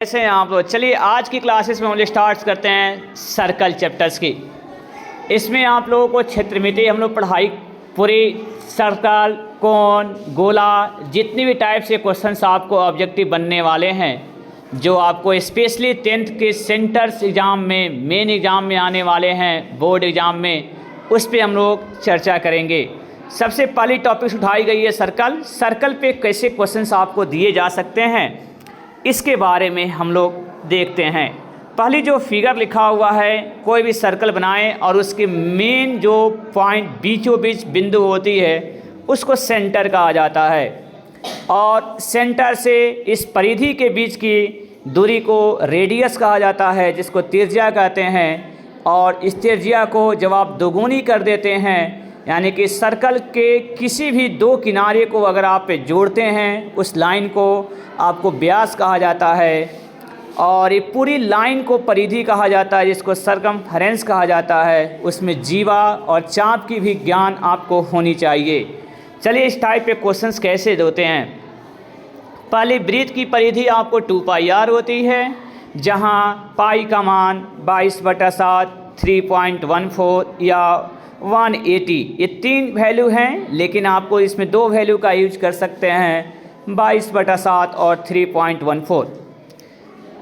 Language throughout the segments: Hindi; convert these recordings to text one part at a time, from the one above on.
कैसे हैं आप लोग। चलिए आज की क्लासेस में हम लोग स्टार्ट करते हैं सर्कल चैप्टर्स की। इसमें आप लोगों को क्षेत्रमिति हम लोग पढ़ाई पूरी सर्कल, कोण, गोला, जितनी भी टाइप से क्वेश्चंस आपको ऑब्जेक्टिव बनने वाले हैं, जो आपको स्पेशली 10th के सेंटर्स एग्ज़ाम में, मेन एग्ज़ाम में आने वाले हैं, बोर्ड एग्ज़ाम में, उस पर हम लोग चर्चा करेंगे। सबसे पहली टॉपिक उठाई गई है सर्कल। सर्कल पे कैसे क्वेश्चंस आपको दिए जा सकते हैं, इसके बारे में हम लोग देखते हैं। पहली जो फिगर लिखा हुआ है, कोई भी सर्कल बनाएं और उसके मेन जो पॉइंट बीचों बीच बिंदु होती है उसको सेंटर कहा जाता है, और सेंटर से इस परिधि के बीच की दूरी को रेडियस कहा जाता है, जिसको त्रिज्या कहते हैं। और इस त्रिज्या को जब आप दोगुनी कर देते हैं, यानी कि सर्कल के किसी भी दो किनारे को अगर आप जोड़ते हैं, उस लाइन को आपको व्यास कहा जाता है। और ये पूरी लाइन को परिधि कहा जाता है, जिसको सरकमफेरेंस कहा जाता है। उसमें जीवा और चाप की भी ज्ञान आपको होनी चाहिए। चलिए इस टाइप पे क्वेश्चंस कैसे होते हैं। पहले वृत्त की परिधि आपको 2πr होती है, जहाँ पाई का मान 22/7, 3.14 या 180, ये 3 वैल्यू हैं, लेकिन आपको इसमें 2 वैल्यू का यूज कर सकते हैं, 22/7 और 3.14।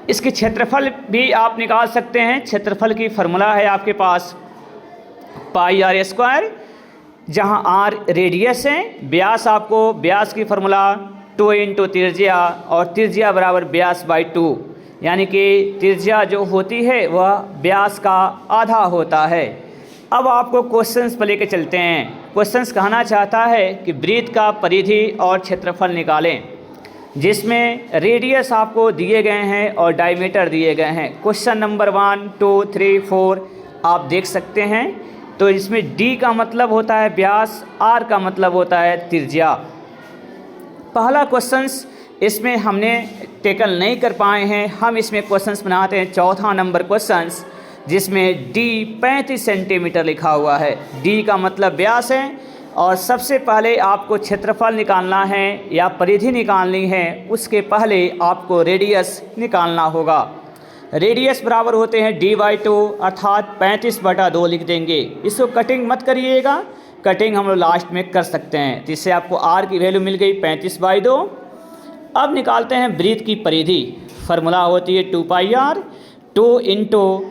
इसके क्षेत्रफल भी आप निकाल सकते हैं। क्षेत्रफल की फार्मूला है आपके पास πr², जहां r रेडियस है, व्यास आपको व्यास की फार्मूला 2 × त्रिज्या, और त्रिज्या बराबर व्यास बाई 2, यानी कि त्रिज्या जो होती है वह व्यास का आधा होता है। अब आपको क्वेश्चंस पर लेके चलते हैं। क्वेश्चंस कहना चाहता है कि वृत्त का परिधि और क्षेत्रफल निकालें, जिसमें रेडियस आपको दिए गए हैं और डायमीटर दिए गए हैं। क्वेश्चन नंबर 1, 2, 3, 4 आप देख सकते हैं। तो इसमें D का मतलब होता है व्यास, R का मतलब होता है त्रिज्या। पहला क्वेश्चंस इसमें हमने टेकल नहीं कर पाए हैं, हम इसमें क्वेश्चंस बनाते हैं। चौथा नंबर क्वेश्चंस, जिसमें D 35 सेंटीमीटर लिखा हुआ है। D का मतलब व्यास है, और सबसे पहले आपको क्षेत्रफल निकालना है या परिधि निकालनी है, उसके पहले आपको रेडियस निकालना होगा। रेडियस बराबर होते हैं D/2, अर्थात 35/2 लिख देंगे। इसको कटिंग मत करिएगा, कटिंग हम लोग लास्ट में कर सकते हैं। तो इससे आपको R की वैल्यू मिल गई 35/2। अब निकालते हैं वृत्त की परिधि। फार्मूला होती है 2πr, 2 ×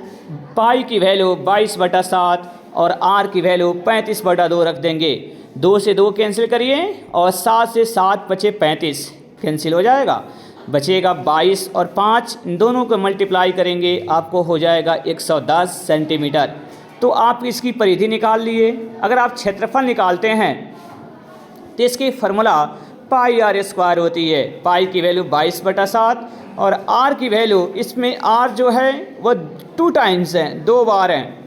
पाई की वैल्यू 22/7 और R की वैल्यू 35/2 रख देंगे। 2 से 2 कैंसिल करिए, और 7 से 7 बचे 35, कैंसिल हो जाएगा, बचेगा 22 और 5, इन दोनों को मल्टीप्लाई करेंगे, आपको हो जाएगा 110 सेंटीमीटर। तो आप इसकी परिधि निकाल लिए। अगर आप क्षेत्रफल निकालते हैं तो इसकी फार्मूला πr² होती है। पाई की वैल्यू 22/7 और R की वैल्यू, इसमें R जो है वो 2 टाइम्स है, 2 बार हैं।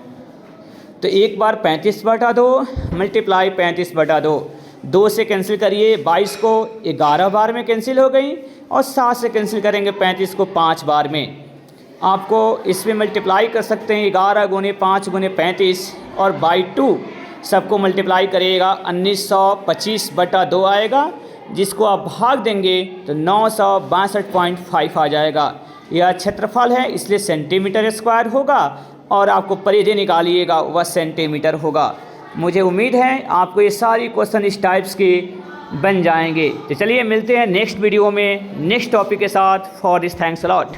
तो एक बार 35/2 मल्टीप्लाई 35/2, 2 से कैंसिल करिए, 22 को 11 बार में कैंसिल हो गई, और 7 से कैंसिल करेंगे 35 को 5 बार में। आपको इसमें मल्टीप्लाई कर सकते हैं, 11 × 5 × 35 और बाई 2 सबको मल्टीप्लाई करिएगा, 1925/2 आएगा, जिसको आप भाग देंगे तो 962.5 आ जाएगा। यह क्षेत्रफल है, इसलिए सेंटीमीटर स्क्वायर होगा, और आपको परिधि निकालिएगा वह सेंटीमीटर होगा। मुझे उम्मीद है आपको ये सारी क्वेश्चन इस टाइप्स के बन जाएंगे। तो चलिए मिलते हैं नेक्स्ट वीडियो में नेक्स्ट टॉपिक के साथ। For this thanks a lot.